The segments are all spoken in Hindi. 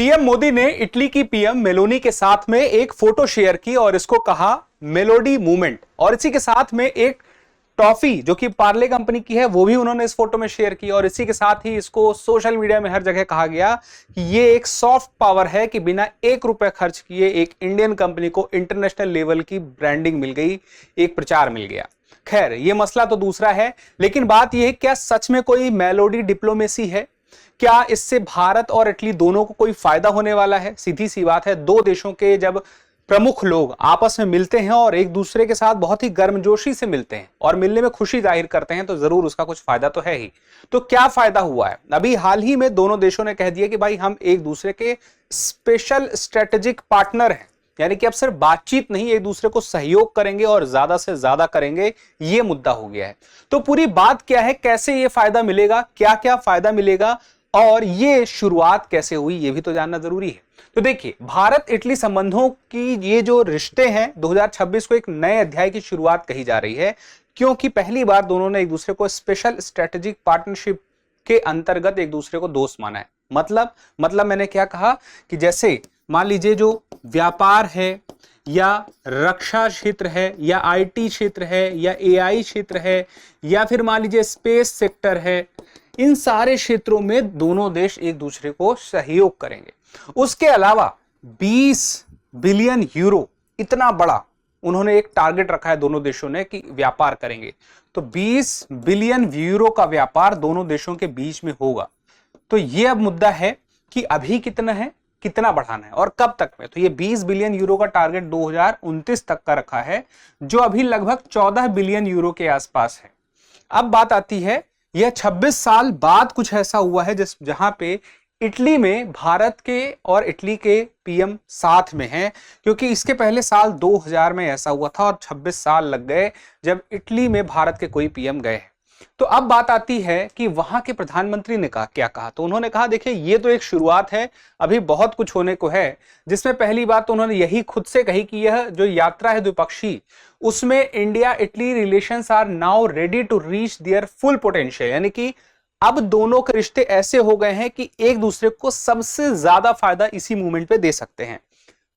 पीएम मोदी ने इटली की पीएम मेलोनी के साथ में एक फोटो शेयर की और इसको कहा मेलोडी मूवमेंट। और इसी के साथ में एक टॉफी जो कि पार्ले कंपनी की है वो भी उन्होंने इस फोटो में शेयर की। और इसी के साथ ही इसको सोशल मीडिया में हर जगह कहा गया कि ये एक सॉफ्ट पावर है कि बिना 1 रुपए खर्च किए एक इंडियन कंपनी को इंटरनेशनल लेवल की ब्रांडिंग मिल गई, एक प्रचार मिल गया। खैर, ये मसला तो दूसरा है, लेकिन बात यह है क्या सच में कोई मेलोडी डिप्लोमेसी है? क्या इससे भारत और इटली दोनों को कोई फायदा होने वाला है? सीधी सी बात है, दो देशों के जब प्रमुख लोग आपस में मिलते हैं और एक दूसरे के साथ बहुत ही गर्मजोशी से मिलते हैं और मिलने में खुशी जाहिर करते हैं तो जरूर उसका कुछ फायदा तो है ही। तो क्या फायदा हुआ है? अभी हाल ही में दोनों देशों ने कह दिया कि भाई हम एक दूसरे के स्पेशल स्ट्रेटेजिक पार्टनर हैं, यानी कि अब सिर्फ बातचीत नहीं, एक दूसरे को सहयोग करेंगे और ज्यादा से ज्यादा करेंगे, ये मुद्दा हो गया है। तो पूरी बात क्या है, कैसे ये फायदा मिलेगा, क्या क्या फायदा मिलेगा और ये शुरुआत कैसे हुई, ये भी तो जानना जरूरी है। तो देखिए, भारत इटली संबंधों की ये जो रिश्ते हैं 2026 को एक नए अध्याय की शुरुआत कही जा रही है, क्योंकि पहली बार दोनों ने एक दूसरे को स्पेशल स्ट्रेटेजिक पार्टनरशिप के अंतर्गत एक दूसरे को दोस्त माना है। मतलब मैंने क्या कहा कि जैसे मान लीजिए जो व्यापार है या रक्षा क्षेत्र है या आईटी क्षेत्र है या एआई क्षेत्र है या फिर मान लीजिए स्पेस सेक्टर है, इन सारे क्षेत्रों में दोनों देश एक दूसरे को सहयोग करेंगे। उसके अलावा 20 बिलियन यूरो, इतना बड़ा उन्होंने एक टारगेट रखा है दोनों देशों ने कि व्यापार करेंगे। तो 20 बिलियन यूरो का व्यापार दोनों देशों के बीच में होगा। तो यह अब मुद्दा है कि अभी कितना है, कितना बढ़ाना है और कब तक में। तो ये 20 बिलियन यूरो का टारगेट 2029 तक का रखा है, जो अभी लगभग 14 बिलियन यूरो के आसपास है। अब बात आती है, यह 26 साल बाद कुछ ऐसा हुआ है जहां पे इटली में भारत के और इटली के पीएम साथ में हैं, क्योंकि इसके पहले साल 2000 में ऐसा हुआ था और 26 साल लग गए जब इटली में भारत के कोई पीएम गए। तो अब बात आती है कि वहां के प्रधानमंत्री ने क्या कहा। तो उन्होंने कहा देखिए, ये तो एक शुरुआत है, अभी बहुत कुछ होने को है। जिसमें पहली बात तो उन्होंने यही खुद से कही कि यह जो यात्रा है द्विपक्षीय, उसमें India Italy relations are now ready to reach their full potential, यानी कि अब दोनों के रिश्ते ऐसे हो गए हैं कि एक दूसरे को सबसे ज्यादा फायदा इसी मूवमेंट पे दे सकते हैं।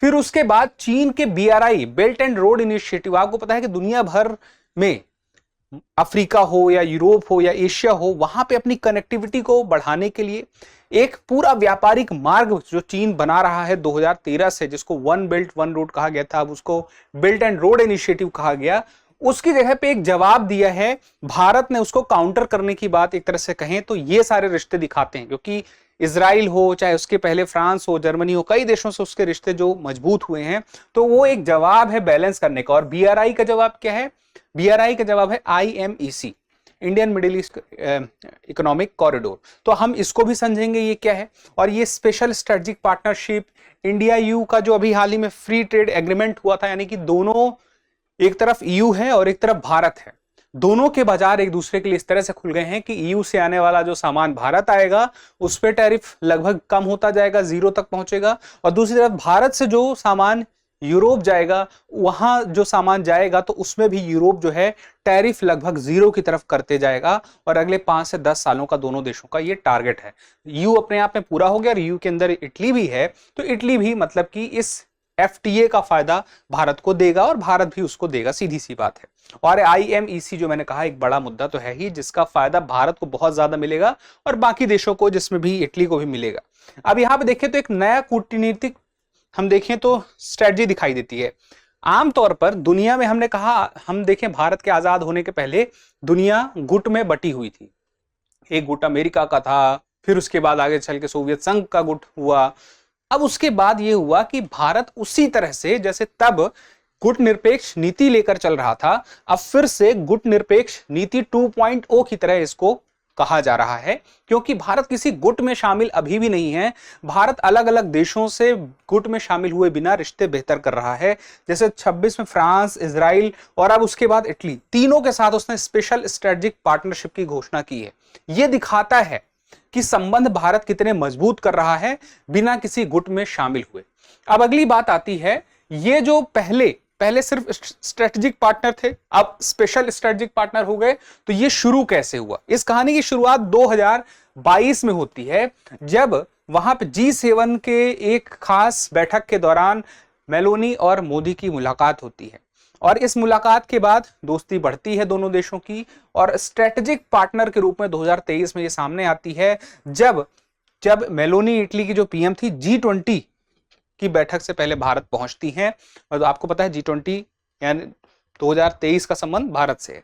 फिर उसके बाद चीन के BRI belt and road initiative, आपको पता है कि दुनिया भर में अफ्रीका हो या यूरोप हो या एशिया हो, वहां पे अपनी कनेक्टिविटी को बढ़ाने के लिए एक पूरा व्यापारिक मार्ग जो चीन बना रहा है 2013 से, जिसको वन बेल्ट वन रोड कहा गया था, अब उसको बेल्ट एंड रोड इनिशिएटिव कहा गया, उसकी जगह पे एक जवाब दिया है भारत ने। उसको काउंटर करने की बात एक तरह से कहें तो ये सारे रिश्ते दिखाते हैं, क्योंकि इजराइल हो, चाहे उसके पहले फ्रांस हो, जर्मनी हो, कई देशों से उसके रिश्ते जो मजबूत हुए हैं, तो वो एक जवाब है बैलेंस करने का। और BRI का जवाब क्या है? BRI का जवाब है IMEC, Indian middle east economic corridor. तो हम इसको भी समझेंगे ये क्या है। और ये special strategic partnership India EU का जो अभी हाल ही में फ्री ट्रेड एग्रीमेंट हुआ था, यानी कि दोनों, एक तरफ EU है और एक तरफ भारत है, दोनों के बाजार एक दूसरे के लिए इस तरह से खुल गए हैं कि EU से आने वाला जो सामान भारत आएगा उस पर टैरिफ लगभग कम होता जाएगा, 0 तक पहुंचेगा। और दूसरी तरफ भारत से जो सामान यूरोप जाएगा, वहां जो सामान जाएगा तो उसमें भी यूरोप जो है टैरिफ लगभग 0 की तरफ करते जाएगा। और अगले 5 से 10 सालों का दोनों देशों का ये टारगेट है। EU अपने आप में पूरा हो गया और EU के अंदर इटली भी है, तो इटली भी मतलब कि इस FTA का फायदा भारत को देगा और भारत भी उसको देगा, सीधी सी बात है। और IMEC जो मैंने कहा एक बड़ा मुद्दा तो है ही, जिसका फायदा भारत को बहुत ज्यादा मिलेगा और बाकी देशों को, जिसमें भी इटली को भी मिलेगा। अब यहां पे देखें तो एक नया कूटनीतिक हम देखें तो स्ट्रेटजी दिखाई देती है। आमतौर पर दुनिया में हमने कहा, हम देखें भारत के आजाद होने के पहले दुनिया गुट में बटी हुई थी। एक गुट अमेरिका का था, फिर उसके बाद आगे चल के सोवियत संघ का गुट हुआ। अब उसके बाद यह हुआ कि भारत उसी तरह से, जैसे तब गुट निरपेक्ष नीति लेकर चल रहा था, अब फिर से गुट निरपेक्ष नीति 2.0 की तरह इसको कहा जा रहा है, क्योंकि भारत किसी गुट में शामिल अभी भी नहीं है। भारत अलग अलग देशों से गुट में शामिल हुए बिना रिश्ते बेहतर कर रहा है। जैसे 26 में फ्रांस, इजराइल और अब उसके बाद इटली, तीनों के साथ उसने स्पेशल स्ट्रेटेजिक पार्टनरशिप की घोषणा की है। यह दिखाता है कि संबंध भारत कितने मजबूत कर रहा है बिना किसी गुट में शामिल हुए। अब अगली बात आती है, ये जो पहले सिर्फ स्ट्रेटेजिक पार्टनर थे, अब स्पेशल स्ट्रेटेजिक पार्टनर हो गए, तो ये शुरू कैसे हुआ? इस कहानी की शुरुआत 2022 में होती है, जब वहां पे G7 के एक खास बैठक के दौरान मेलोनी और मोदी की मुलाकात होती है और इस मुलाकात के बाद दोस्ती बढ़ती है दोनों देशों की और स्ट्रेटेजिक पार्टनर के रूप में 2023 में ये सामने आती है जब जब मेलोनी इटली की जो पीएम थी G20 की बैठक से पहले भारत पहुंचती हैं और आपको पता है G20 यानी 2023 का संबंध भारत से है।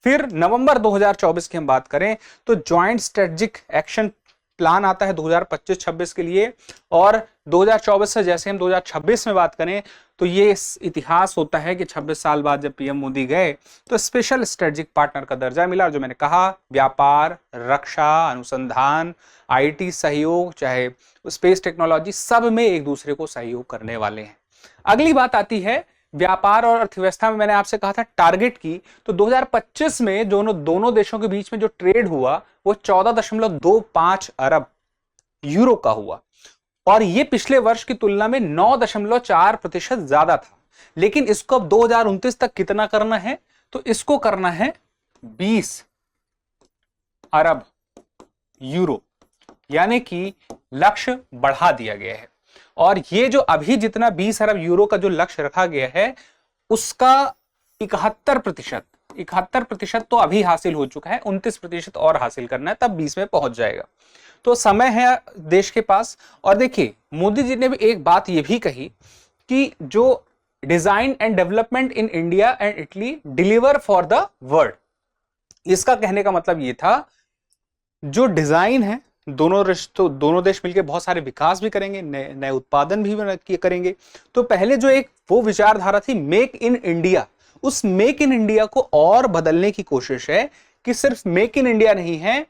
फिर नवंबर 2024 की हम बात करें तो ज्वाइंट स्ट्रेटेजिक एक्शन प्लान आता है 2025-26 के लिए और 2024 से जैसे हम 2026 में बात करें तो ये इतिहास होता है कि 26 साल बाद जब पीएम मोदी गए तो स्पेशल स्ट्रेटेजिक पार्टनर का दर्जा मिला। जो मैंने कहा व्यापार, रक्षा, अनुसंधान, आईटी सहयोग, चाहे स्पेस टेक्नोलॉजी, सब में एक दूसरे को सहयोग करने वाले हैं। अगली बात आती है व्यापार और अर्थव्यवस्था में। मैंने आपसे कहा था टारगेट की, तो 2025 में दोनों देशों के बीच में जो ट्रेड हुआ वो 14.25 अरब यूरो का हुआ और ये पिछले वर्ष की तुलना में 9.4% ज्यादा था। लेकिन इसको अब 2029 तक कितना करना है, तो इसको करना है 20 अरब यूरो, यानी कि लक्ष्य बढ़ा दिया गया है। और ये जो अभी जितना 20 अरब यूरो का जो लक्ष्य रखा गया है उसका 71% तो अभी हासिल हो चुका है, 29% और हासिल करना है, तब 20 में पहुंच जाएगा। तो समय है देश के पास। और देखिए मोदी जी ने भी एक बात ये भी कही कि जो design and development in India and Italy deliver for the world, इसका कहने का मतलब ये था जो डिजाइन है दोनों देश मिलकर बहुत सारे विकास भी करेंगे, नए उत्पादन भी करेंगे। तो पहले जो एक वो विचारधारा थी मेक इन इंडिया, उस मेक इन इंडिया को और बदलने की कोशिश है कि सिर्फ मेक इन इंडिया नहीं है,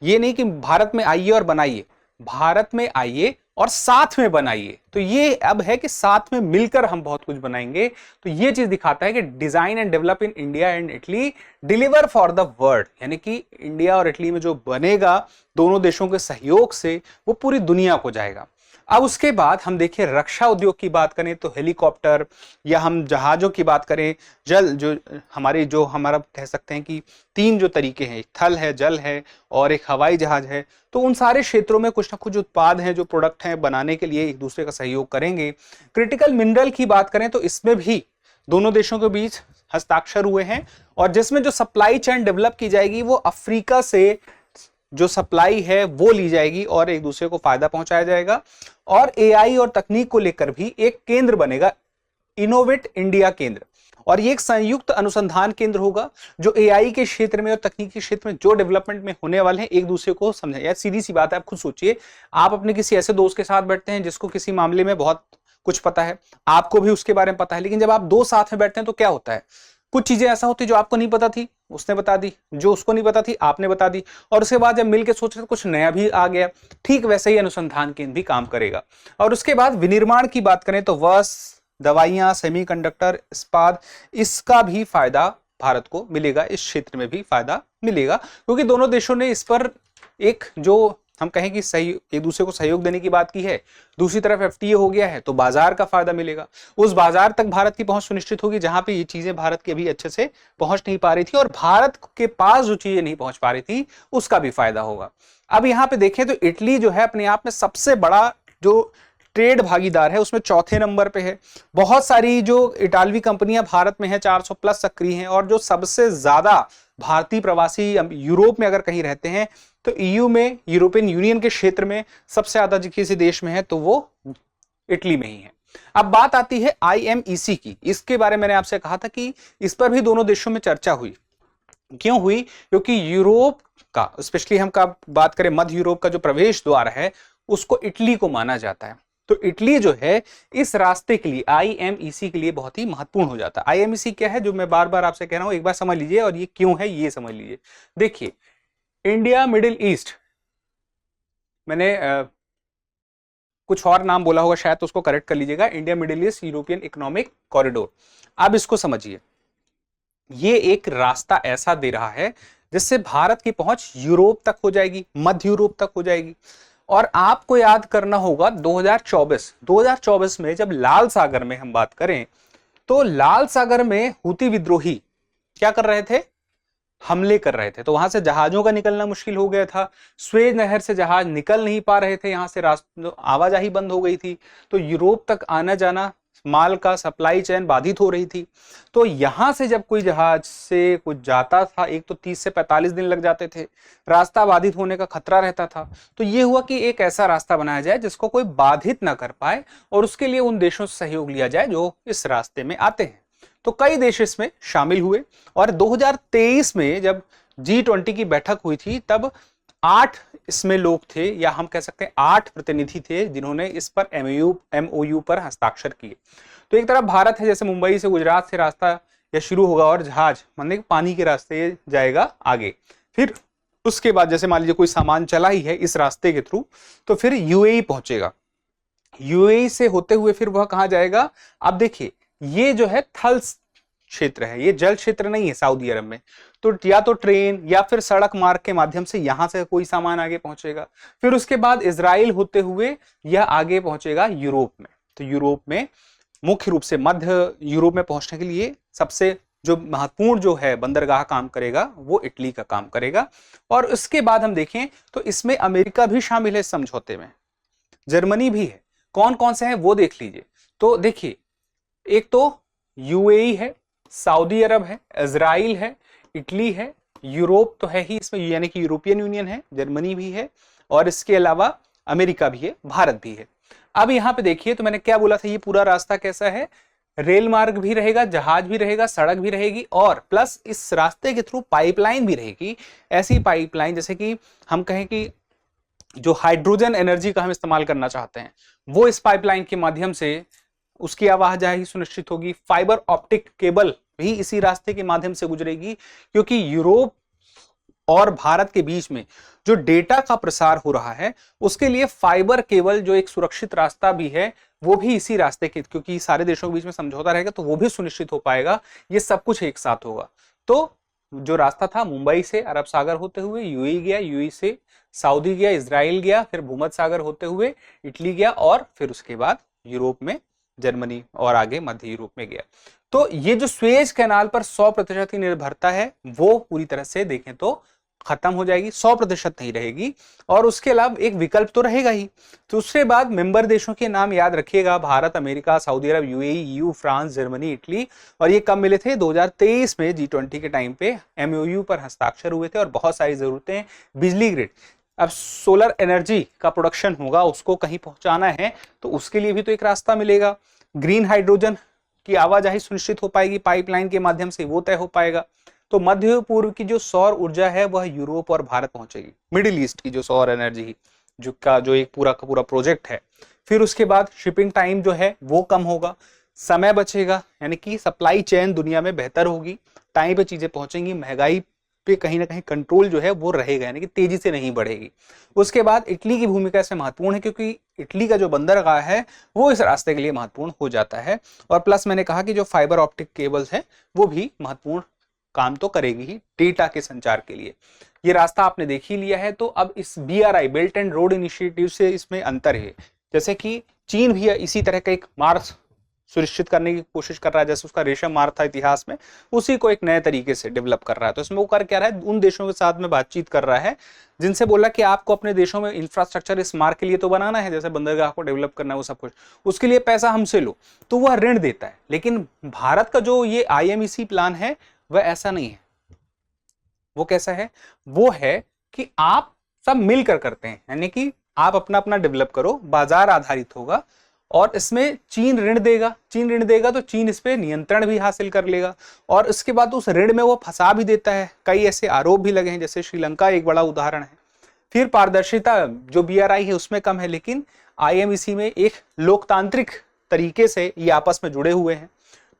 ये नहीं कि भारत में आइए और बनाइए, भारत में आइए और साथ में बनाइए। तो ये अब है कि साथ में मिलकर हम बहुत कुछ बनाएंगे। तो ये चीज दिखाता है कि design and develop in India and Italy deliver for the world, यानी कि इंडिया और इटली में जो बनेगा दोनों देशों के सहयोग से वो पूरी दुनिया को जाएगा। अब उसके बाद हम देखिए रक्षा उद्योग की बात करें तो हेलीकॉप्टर या हम जहाजों की बात करें, जो हमारा कह सकते हैं कि 3 जो तरीके हैं, एक थल है, जल है और एक हवाई जहाज है, तो उन सारे क्षेत्रों में कुछ ना कुछ उत्पाद हैं जो प्रोडक्ट हैं बनाने के लिए एक दूसरे का सहयोग करेंगे। क्रिटिकल मिनरल की बात करें तो इसमें भी दोनों देशों के बीच हस्ताक्षर हुए हैं और जिसमें जो सप्लाई चेन डेवलप की जाएगी वो अफ्रीका से जो सप्लाई है वो ली जाएगी और एक दूसरे को फायदा पहुंचाया जाएगा। और एआई और तकनीक को लेकर भी एक केंद्र बनेगा, इनोवेट इंडिया केंद्र, और ये एक संयुक्त अनुसंधान केंद्र होगा जो एआई के क्षेत्र में और तकनीकी क्षेत्र में जो डेवलपमेंट में होने वाले हैं एक दूसरे को समझे। यार सीधी सी बात है, आप खुद सोचिए, आप अपने किसी ऐसे दोस्त के साथ बैठते हैं जिसको किसी मामले में बहुत कुछ पता है, आपको भी उसके बारे में पता है, लेकिन जब आप दो साथ में बैठते हैं तो क्या होता है, कुछ चीजें ऐसा होती जो आपको नहीं पता थी उसने बता दी, जो उसको नहीं पता थी आपने बता दी, और उसके बाद जब मिलकर सोचे तो कुछ नया भी आ गया। ठीक वैसे ही अनुसंधान केंद्र भी काम करेगा। और उसके बाद विनिर्माण की बात करें तो वस्त्र, दवाइयां, सेमीकंडक्टर, इस्पात, इसका भी फायदा भारत को मिलेगा, इस क्षेत्र में भी फायदा मिलेगा, क्योंकि दोनों देशों ने इस पर एक जो हम कहें कि सही एक दूसरे को सहयोग देने की बात की है। दूसरी तरफ एफटीए हो गया है तो बाजार का फायदा मिलेगा, उस बाजार तक भारत की पहुंच सुनिश्चित होगी जहां पे ये चीजें भारत के अभी अच्छे से पहुंच नहीं पा रही थी, और भारत के पास जो चीजें नहीं पहुंच पा रही थी उसका भी फायदा होगा। अब यहाँ पे देखें तो इटली जो है अपने आप में सबसे बड़ा जो ट्रेड भागीदार है उसमें चौथे नंबर पे है। बहुत सारी जो इटालवी कंपनियां भारत में है 400 प्लस सक्रिय हैं, और जो सबसे ज्यादा भारतीय प्रवासी यूरोप में अगर कहीं रहते हैं तो ईयू में, यूरोपियन यूनियन के क्षेत्र में सबसे ज्यादा किसी देश में है तो वो इटली में ही है। अब बात आती है आईएमईसी की। इसके बारे में मैंने आपसे कहा था कि इस पर भी दोनों देशों में चर्चा हुई। क्यों हुई? क्योंकि यूरोप का, स्पेशली हम का बात करें मध्य यूरोप का जो प्रवेश द्वार है उसको इटली को माना जाता है। तो इटली जो है इस रास्ते के लिए, आईएमईसी के लिए बहुत ही महत्वपूर्ण हो जाता है। आईएमईसी क्या है जो मैं बार बार आपसे कह रहा हूं, एक बार समझ लीजिए, और ये क्यों है ये समझ लीजिए। देखिए इंडिया मिडिल ईस्ट, मैंने कुछ और नाम बोला होगा शायद तो उसको करेक्ट कर लीजिएगा, India middle east European economic corridor. अब इसको समझिए, ये एक रास्ता ऐसा दे रहा है जिससे भारत की पहुंच यूरोप तक हो जाएगी, मध्य यूरोप तक हो जाएगी। और आपको याद करना होगा 2024 में जब लाल सागर में हम बात करें तो लाल सागर में हूती विद्रोही क्या कर रहे थे, हमले कर रहे थे, तो वहां से जहाजों का निकलना मुश्किल हो गया था। स्वेज नहर से जहाज निकल नहीं पा रहे थे, यहाँ से आवाजाही बंद हो गई थी, तो यूरोप तक आना जाना, माल का सप्लाई चेन बाधित हो रही थी। तो यहां से जब कोई जहाज से कुछ जाता था, एक तो 30 से 45 दिन लग जाते थे, रास्ता बाधित होने का खतरा रहता था। तो ये हुआ कि एक ऐसा रास्ता बनाया जाए जिसको कोई बाधित ना कर पाए, और उसके लिए उन देशों से सहयोग लिया जाए जो इस रास्ते में आते हैं। तो कई देश इसमें शामिल हुए, और 2023 में जब G20 की बैठक हुई थी, तब 8 इसमें लोग थे, या हम कह सकते हैं 8 प्रतिनिधि थे जिन्होंने इस पर MOU पर हस्ताक्षर किए। तो एक तरफ भारत है, जैसे मुंबई से गुजरात से रास्ता या शुरू होगा और जहाज मतलब पानी के रास्ते जाएगा आगे, फिर उसके बाद जैसे मान लीजिए कोई सामान चला ही है इस रास्ते के थ्रू, तो फिर UAE पहुंचेगा, UAE से होते हुए फिर वह कहां जाएगा। अब देखिए ये जो है थल क्षेत्र है, ये जल क्षेत्र नहीं है सऊदी अरब में, तो या तो ट्रेन या फिर सड़क मार्ग के माध्यम से यहां से कोई सामान आगे पहुंचेगा, फिर उसके बाद इजराइल होते हुए यह आगे पहुंचेगा यूरोप में। तो यूरोप में मुख्य रूप से मध्य यूरोप में पहुंचने के लिए सबसे जो महत्वपूर्ण जो है बंदरगाह काम करेगा वो इटली का काम करेगा। और उसके बाद हम देखें तो इसमें अमेरिका भी शामिल है इस समझौते में, जर्मनी भी है। कौन कौन से हैं वो देख लीजिए। तो देखिए एक तो UAE है, सऊदी अरब है, इजराइल है, इटली है, यूरोप तो है ही इसमें, यानी कि यूरोपियन यूनियन है, जर्मनी भी है, और इसके अलावा अमेरिका भी है, भारत भी है। अब यहां पे देखिए तो मैंने क्या बोला था, ये पूरा रास्ता कैसा है, रेल मार्ग भी रहेगा, जहाज भी रहेगा, सड़क भी रहेगी, और प्लस इस रास्ते के थ्रू पाइपलाइन भी रहेगी। ऐसी पाइपलाइन जैसे कि हम कहें कि जो हाइड्रोजन एनर्जी का हम इस्तेमाल करना चाहते हैं, वो इस पाइपलाइन के माध्यम से उसकी आवाजाही सुनिश्चित होगी। फाइबर ऑप्टिक केबल भी इसी रास्ते के माध्यम से गुजरेगी, क्योंकि यूरोप और भारत के बीच में जो डेटा का प्रसार हो रहा है उसके लिए फाइबर केबल जो एक सुरक्षित रास्ता भी है वो भी इसी रास्ते के, क्योंकि सारे देशों के बीच में समझौता रहेगा तो वो भी सुनिश्चित हो पाएगा। ये सब कुछ एक साथ होगा। तो जो रास्ता था मुंबई से अरब सागर होते हुए UAE गया, UAE से सऊदी गया, इजराइल गया, फिर भूमध्य सागर होते हुए इटली गया, और फिर उसके बाद यूरोप में जर्मनी और आगे मध्य यूरोप में गया। तो ये जो स्वेज कैनाल पर 100% की निर्भरता है वो पूरी तरह से देखें तो खत्म हो जाएगी, 100% नहीं रहेगी। और उसके अलावा एक विकल्प तो रहेगा ही। दूसरे बाद मेंबर देशों के नाम याद रखिएगा, भारत, अमेरिका, सऊदी अरब, UAE, EU, France, Germany, Italy. और ये कब मिले थे, 2023 में G20 के टाइम पे MOU पर हस्ताक्षर हुए थे। और बहुत सारी जरूरतें, बिजली ग्रिड, अब सोलर एनर्जी का प्रोडक्शन होगा, उसको कहीं पहुंचाना है तो उसके लिए भी तो एक रास्ता मिलेगा। ग्रीन हाइड्रोजन की आवाजाही सुनिश्चित हो पाएगी पाइपलाइन के माध्यम से, वो तय हो पाएगा। तो मध्य पूर्व की जो सौर ऊर्जा है वह यूरोप और भारत पहुंचेगी। मिडिल ईस्ट की जो सौर एनर्जी जो एक पूरा का पूरा प्रोजेक्ट है। फिर उसके बाद शिपिंग टाइम जो है वो कम होगा, समय बचेगा, यानी कि सप्लाई चेन दुनिया में बेहतर होगी, टाइम पे चीजें पहुंचेंगी, महंगाई पे कहीं ना कहीं कंट्रोल जो है वो रहेगा, यानी कि तेजी से नहीं बढ़ेगी। उसके बाद इटली की भूमिका इसमें महत्वपूर्ण है, क्योंकि इटली का जो बंदरगाह है वो इस रास्ते के लिए महत्वपूर्ण हो जाता है। और प्लस मैंने कहा कि जो फाइबर ऑप्टिक केबल्स है वो भी महत्वपूर्ण काम तो करेगी ही डेटा के संचार के लिए। ये रास्ता आपने देख ही लिया है। तो अब इस BRI belt and road initiative से इसमें अंतर है, जैसे कि चीन भी इसी तरह का एक मार्ग सुनिश्चित करने की कोशिश कर रहा है, जैसे उसका रेशम मार्ग था इतिहास में, उसी को एक नए तरीके से डेवलप कर रहा है। तो इसमें वो कर क्या रहा है, उन देशों के साथ में बातचीत कर रहा है जिनसे बोला कि आपको अपने देशों में इंफ्रास्ट्रक्चर इस मार्ग के लिए तो बनाना है, जैसे बंदरगाह को डेवलप करना है, वो सब कुछ, उसके लिए पैसा हमसे लो, तो वह ऋण देता है। लेकिन भारत का जो ये IMEC प्लान है वह ऐसा नहीं है। वो कैसा है, वो है कि आप सब मिलकर करते हैं, यानी कि आप अपना अपना डेवलप करो, बाजार आधारित होगा, और इसमें चीन ऋण देगा तो चीन इस पे नियंत्रण भी हासिल कर लेगा, और इसके बाद उस ऋण में वो फंसा भी देता है। कई ऐसे आरोप भी लगे हैं, जैसे श्रीलंका एक बड़ा उदाहरण है। फिर पारदर्शिता जो BRI है उसमें कम है, लेकिन IMEC में एक लोकतांत्रिक तरीके से ये आपस में जुड़े हुए हैं।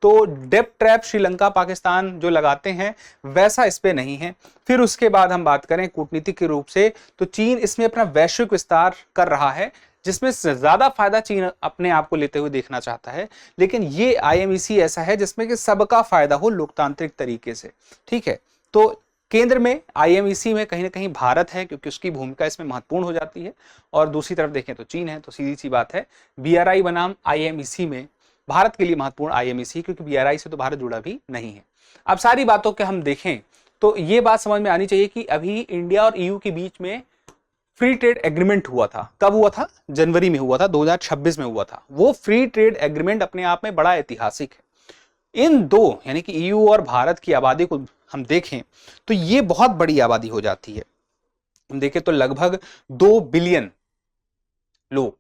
तो डेप्ट ट्रैप श्रीलंका पाकिस्तान जो लगाते हैं वैसा इस पे नहीं है। फिर उसके बाद हम बात करें कूटनीतिक के रूप से, तो चीन इसमें अपना वैश्विक विस्तार कर रहा है, जिसमें ज्यादा फायदा चीन अपने आप को लेते हुए देखना चाहता है। लेकिन ये IMEC ऐसा है जिसमें कि सबका फायदा हो लोकतांत्रिक तरीके से, ठीक है। तो केंद्र में IMEC में कहीं ना कहीं भारत है, क्योंकि उसकी भूमिका इसमें महत्वपूर्ण हो जाती है, और दूसरी तरफ देखें तो चीन है। तो सीधी सी बात है, BRI बनाम IMEC में भारत के लिए महत्वपूर्ण IMEC, क्योंकि BRI से तो भारत जुड़ा भी नहीं है। अब सारी बातों के हम देखें तो ये बात समझ में आनी चाहिए कि अभी इंडिया और ईयू के बीच में फ्री ट्रेड एग्रीमेंट हुआ था। कब हुआ था? जनवरी में हुआ था, 2026 में हुआ था। वो फ्री ट्रेड एग्रीमेंट अपने आप में बड़ा ऐतिहासिक है। इन दो यानी कि ईयू और भारत की आबादी को हम देखें तो ये बहुत बड़ी आबादी हो जाती है। हम देखें तो लगभग 2 बिलियन लोग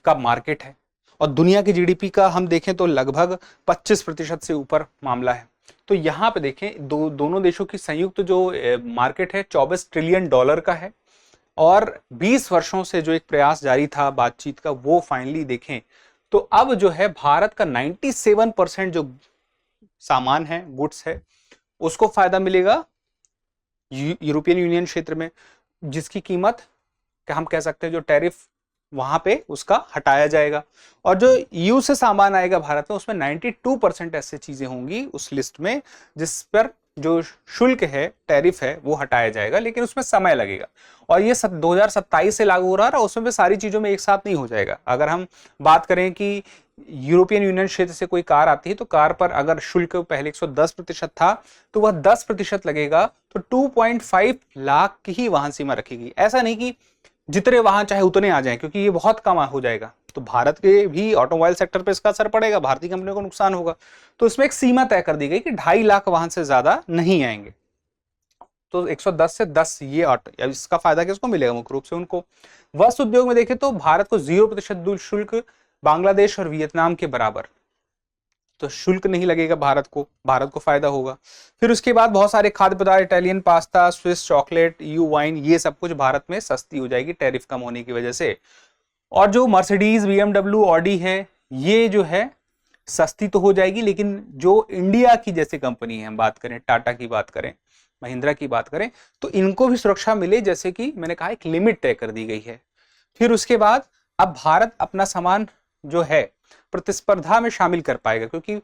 का मार्केट है और दुनिया की जीडीपी का हम देखें तो लगभग 25% से ऊपर मामला है। तो यहां पे देखें दोनों देशों की संयुक्त जो मार्केट है 24 ट्रिलियन डॉलर का है और 20 वर्षों से जो एक प्रयास जारी था बातचीत का वो फाइनली देखें तो अब जो है भारत का 97% जो सामान है, गुड्स है, उसको फायदा मिलेगा यूरोपियन यूनियन क्षेत्र में, जिसकी कीमत क्या हम कह सकते हैं जो टैरिफ वहां पे उसका हटाया जाएगा। और जो ईयू से सामान आएगा भारत में उसमें 92% ऐसे चीजें होंगी उस लिस्ट में जिस पर जो शुल्क है, टैरिफ है, वो हटाया जाएगा, लेकिन उसमें समय लगेगा। और ये 2027 से लागू हो रहा है और उसमें भी सारी चीजों में एक साथ नहीं हो जाएगा। अगर हम बात करें कि यूरोपियन यूनियन क्षेत्र से कोई कार आती है तो कार पर अगर शुल्क पहले 110% था तो वह 10% लगेगा, तो 2.5 लाख की ही वाहन सीमा रखेगी। ऐसा नहीं कि जितने वाहन चाहे उतने आ जाएं, क्योंकि ये बहुत कम हो जाएगा तो भारत के भी ऑटोमोबाइल सेक्टर पर इसका असर पड़ेगा, भारतीय कंपनियों को नुकसान होगा। तो इसमें एक सीमा तय कर दी गई कि 2.5 लाख वाहन से ज्यादा नहीं आएंगे। तो 110 से 10 ये इसका फायदा किसको मिलेगा? मुख्य रूप से उनको। वस्त्र उद्योग में देखें तो भारत को 0% शुल्क, बांग्लादेश और वियतनाम के बराबर, तो शुल्क नहीं लगेगा भारत को फायदा होगा। फिर उसके बाद बहुत सारे खाद्य पदार्थ, Italian pasta, Swiss chocolate, EU wine, ये सब कुछ भारत में सस्ती हो जाएगी टैरिफ कम होने की वजह से। और जो मर्सिडीज, बीएमडब्ल्यू, ऑडी है, ये जो है सस्ती तो हो जाएगी, लेकिन जो इंडिया की जैसे कंपनी है, हम बात करें टाटा की बात करें, महिंद्रा की बात करें, तो इनको भी सुरक्षा मिले, जैसे कि मैंने कहा एक लिमिट तय कर दी गई है। फिर उसके बाद अब भारत अपना सामान जो है प्रतिस्पर्धा में शामिल कर पाएगा, क्योंकि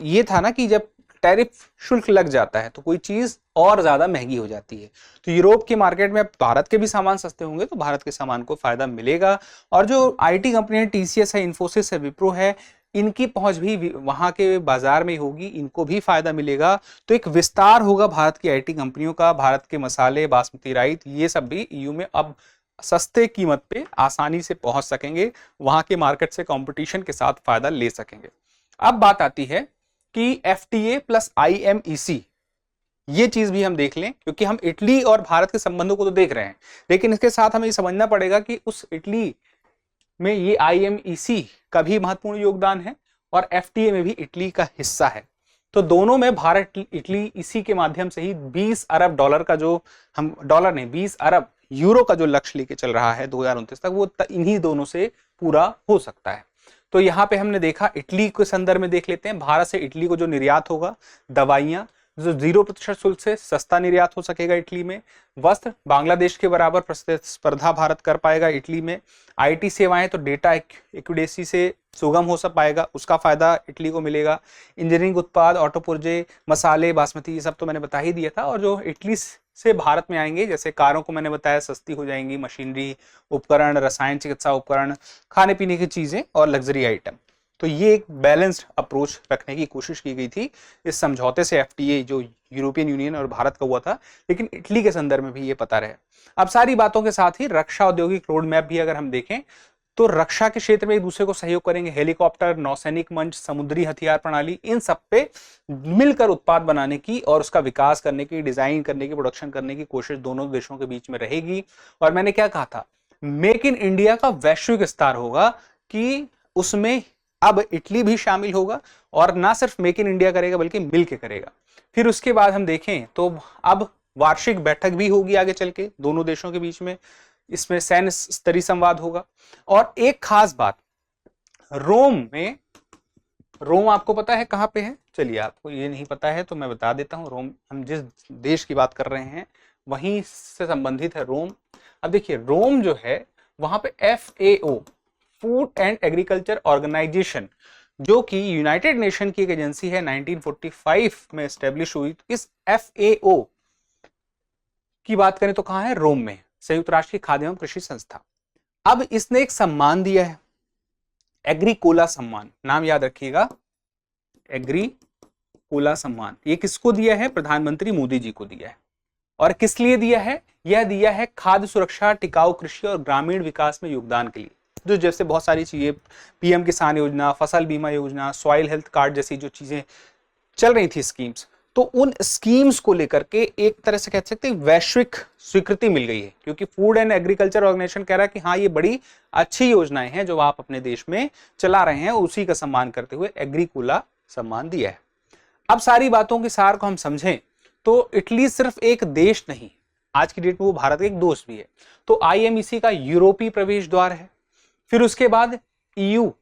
ये था ना कि जब टैरिफ शुल्क लग जाता है तो कोई चीज और ज्यादा महंगी हो जाती है। तो यूरोप के मार्केट में भारत के भी सामान सस्ते होंगे तो भारत के सामान को फायदा मिलेगा। और जो आईटी कंपनी है, टीसीएस है, इन्फोसिस है, विप्रो है, इनकी पहुंच भी वहां के बाजार में होगी, इनको भी फायदा मिलेगा। तो एक विस्तार होगा भारत की आईटी कंपनियों का। भारत के मसाले, बासमती राइस, ये सब भी ईयू में अब सस्ते कीमत पे आसानी से पहुंच सकेंगे, वहां के मार्केट से कंपटीशन के साथ फायदा ले सकेंगे। अब बात आती है कि एफटीए प्लस आईएमईसी, ये चीज भी हम देख लें, क्योंकि हम इटली और भारत के संबंधों को तो देख रहे हैं, लेकिन इसके साथ हमें ये समझना पड़ेगा कि उस इटली में ये आईएमईसी का भी महत्वपूर्ण योगदान है और एफटीए में भी इटली का हिस्सा है। तो दोनों में भारत इटली इसी के माध्यम से ही 20 अरब डॉलर का जो हम डॉलर नहीं 20 अरब यूरो का जो लक्ष्य लेके चल रहा है 2029 तक, वो इन्हीं दोनों से पूरा हो सकता है। तो यहाँ पे हमने देखा इटली के संदर्भ में देख लेते हैं, भारत से इटली को जो निर्यात होगा, दवाइयां जो 0% शुल्क से सस्ता निर्यात हो सकेगा इटली में। वस्त्र बांग्लादेश के बराबर प्रतिस्पर्धा भारत कर पाएगा इटली में। आईटी सेवाएं तो डेटा एक्यूरेसी से सुगम हो सब पाएगा, उसका फायदा इटली को मिलेगा। इंजीनियरिंग उत्पाद, ऑटो पुर्जे, मसाले, बासमती, ये सब तो मैंने बता ही दिया था। और जो इटली से भारत में आएंगे, जैसे कारों को मैंने बताया सस्ती हो जाएंगी, मशीनरी, उपकरण, रसायन चिकित्सा उपकरण, खाने पीने की चीजें और लग्जरी आइटम। तो ये एक बैलेंस्ड अप्रोच रखने की कोशिश की गई थी इस समझौते से, एफटीए जो यूरोपियन यूनियन और भारत का हुआ था, लेकिन इटली के संदर्भ में भी ये पता रहे। अब सारी बातों के साथ ही रक्षा औद्योगिक रोड मैप भी अगर हम देखें तो रक्षा के क्षेत्र में एक दूसरे को सहयोग करेंगे। हेलीकॉप्टर, नौसैनिक मंच, समुद्री हथियार प्रणाली, इन सब पे मिलकर उत्पाद बनाने की और उसका विकास करने की, डिजाइन करने की, प्रोडक्शन करने की कोशिश दोनों देशों के बीच में रहेगी। और मैंने क्या कहा था, मेक इन इंडिया का वैश्विक विस्तार होगा कि उसमें अब इटली भी शामिल होगा और ना सिर्फ मेक इन इंडिया करेगा बल्कि मिलकर करेगा। फिर उसके बाद हम देखें तो अब वार्षिक बैठक भी होगी आगे चल के दोनों देशों के बीच में, इसमें सैन्य स्तरीय संवाद होगा। और एक खास बात, रोम आपको पता है कहां पे है? चलिए, आपको ये नहीं पता है तो मैं बता देता हूं। रोम, हम जिस देश की बात कर रहे हैं वहीं से संबंधित है रोम। अब देखिए, रोम जो है वहां पे FAO, food and agriculture organisation, जो कि यूनाइटेड नेशन की एक एजेंसी है, 1945 में एस्टेब्लिश हुई। इस FAO की बात करें तो कहां है? रोम में, संयुक्त राष्ट्र की खाद्य एवं कृषि संस्था। अब इसने एक सम्मान दिया है, एग्रीकोला सम्मान, नाम याद रखिएगा, एग्रीकोला कोला सम्मान। ये किसको दिया है? प्रधानमंत्री मोदी जी को दिया है। और किस लिए दिया है? यह दिया है खाद्य सुरक्षा, टिकाऊ कृषि और ग्रामीण विकास में योगदान के लिए। जो जैसे बहुत सारी चीजें, पीएम किसान योजना, फसल बीमा योजना, सॉइल हेल्थ कार्ड जैसी जो चीजें चल रही थी स्कीम्स, तो उन स्कीम्स को लेकर के एक तरह से कह सकते हैं वैश्विक स्वीकृति मिल गई है, क्योंकि फूड एंड एग्रीकल्चर ऑर्गेनाइजेशन कह रहा है कि हाँ ये बड़ी अच्छी योजनाएं हैं जो आप अपने देश में चला रहे हैं, उसी का सम्मान करते हुए एग्रीकोला सम्मान दिया है। अब सारी बातों के सार को हम समझें तो इटली सिर्फ एक देश नहीं, आज की डेट में वो भारत का एक दोस्त भी है। तो आईएमईसी का यूरोपीय प्रवेश द्वार है। फिर उसके बाद ईयू,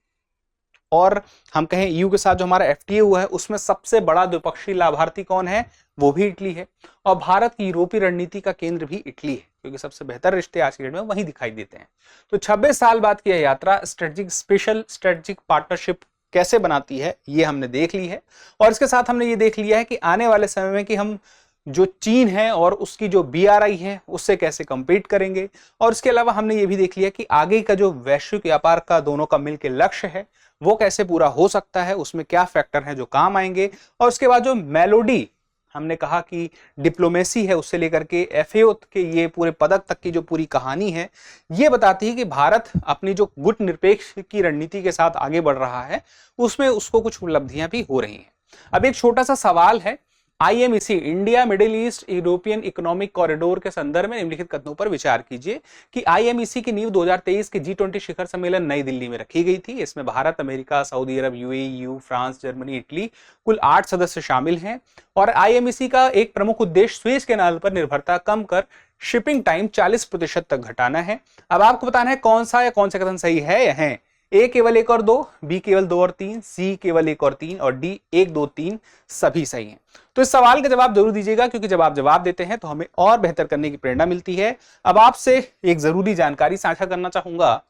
और हम कहें ईयू के साथ जो हमारा एफटीए हुआ है उसमें सबसे बड़ा द्विपक्षीय लाभार्थी कौन है? वो भी इटली है। और भारत की यूरोपीय रणनीति का केंद्र भी इटली है, क्योंकि सबसे बेहतर रिश्ते आज की डेट में वहीं दिखाई देते हैं। तो 26 साल बाद की यह यात्रा स्पेशल स्ट्रेटेजिक पार्टनरशिप कैसे बनाती है ये हमने देख ली है। और इसके साथ हमने ये देख लिया है कि आने वाले समय में कि हम जो चीन है और उसकी जो BRI है उससे कैसे compete करेंगे। और इसके अलावा हमने ये भी देख लिया कि आगे का जो वैश्विक व्यापार का दोनों का मिलकर लक्ष्य है वो कैसे पूरा हो सकता है, उसमें क्या फैक्टर हैं जो काम आएंगे। और उसके बाद जो मेलोडी, हमने कहा कि डिप्लोमेसी है, उससे लेकर के FAO के ये पूरे पदक तक की जो पूरी कहानी है ये बताती है कि भारत अपनी जो गुट निरपेक्ष की रणनीति के साथ आगे बढ़ रहा है, उसमें उसको कुछ उपलब्धियां भी हो रही हैं। अब एक छोटा सा सवाल है, IMEC, India middle east European economic corridor के संदर्भ में निम्नलिखित कथनों पर विचार कीजिए कि आईएमईसी की नींव 2023 के G20 शिखर सम्मेलन नई दिल्ली में रखी गई थी। इसमें भारत, अमेरिका, सऊदी अरब, यूएई, फ्रांस, जर्मनी, इटली, कुल 8 सदस्य शामिल हैं। और आईएमईसी का एक प्रमुख उद्देश्य स्वेज कैनाल पर निर्भरता कम कर शिपिंग टाइम 40% तक घटाना है। अब आपको बताना है कौन सा या कौन सा कथन सही है या है। ए केवल 1 और 2, बी केवल 2 और 3, सी केवल 1 और 3 और डी 1, 2, 3 सभी सही हैं। तो इस सवाल का जवाब जरूर दीजिएगा, क्योंकि जब आप जवाब देते हैं तो हमें और बेहतर करने की प्रेरणा मिलती है। अब आपसे एक जरूरी जानकारी साझा करना चाहूंगा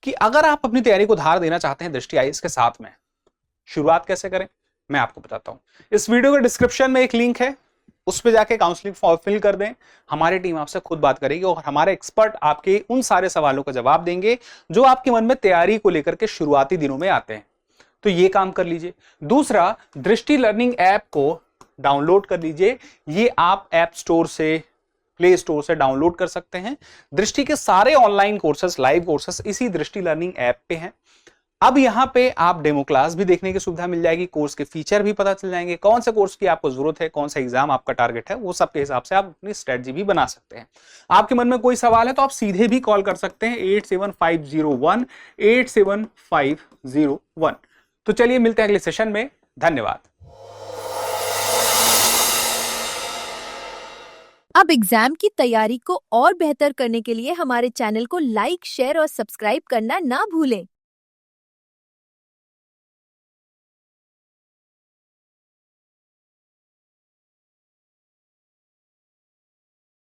कि अगर आप अपनी तैयारी को धार देना चाहते हैं दृष्टि आईएएस के साथ में, शुरुआत कैसे करें मैं आपको बताता हूं। इस वीडियो के डिस्क्रिप्शन में एक लिंक है, उस पे जाके काउंसलिंग फॉर्म फिल कर दें। हमारी टीम आपसे खुद बात करेगी और हमारे एक्सपर्ट आपके उन सारे सवालों का जवाब देंगे जो आपके मन में तैयारी को लेकर के शुरुआती दिनों में आते हैं। तो ये काम कर लीजिए। दूसरा, दृष्टि लर्निंग ऐप को डाउनलोड कर लीजिए। ये आप ऐप स्टोर से, प्ले स्टोर से डाउनलोड कर सकते हैं। दृष्टि के सारे ऑनलाइन कोर्सेस, लाइव कोर्सेस इसी दृष्टि लर्निंग ऐप पे हैं। अब यहाँ पे आप डेमो क्लास भी देखने की सुविधा मिल जाएगी, कोर्स के फीचर भी पता चल जाएंगे, कौन से कोर्स की आपको जरूरत है, कौन सा एग्जाम आपका टारगेट है, वो सब के हिसाब से आप अपनी स्ट्रेटजी भी बना सकते हैं। आपके मन में कोई सवाल है तो आप सीधे भी कॉल कर सकते हैं 8750187501। तो चलिए मिलते हैं अगले सेशन में। धन्यवाद। अब एग्जाम की तैयारी को और बेहतर करने के लिए हमारे चैनल को लाइक, शेयर और सब्सक्राइब करना ना भूलें।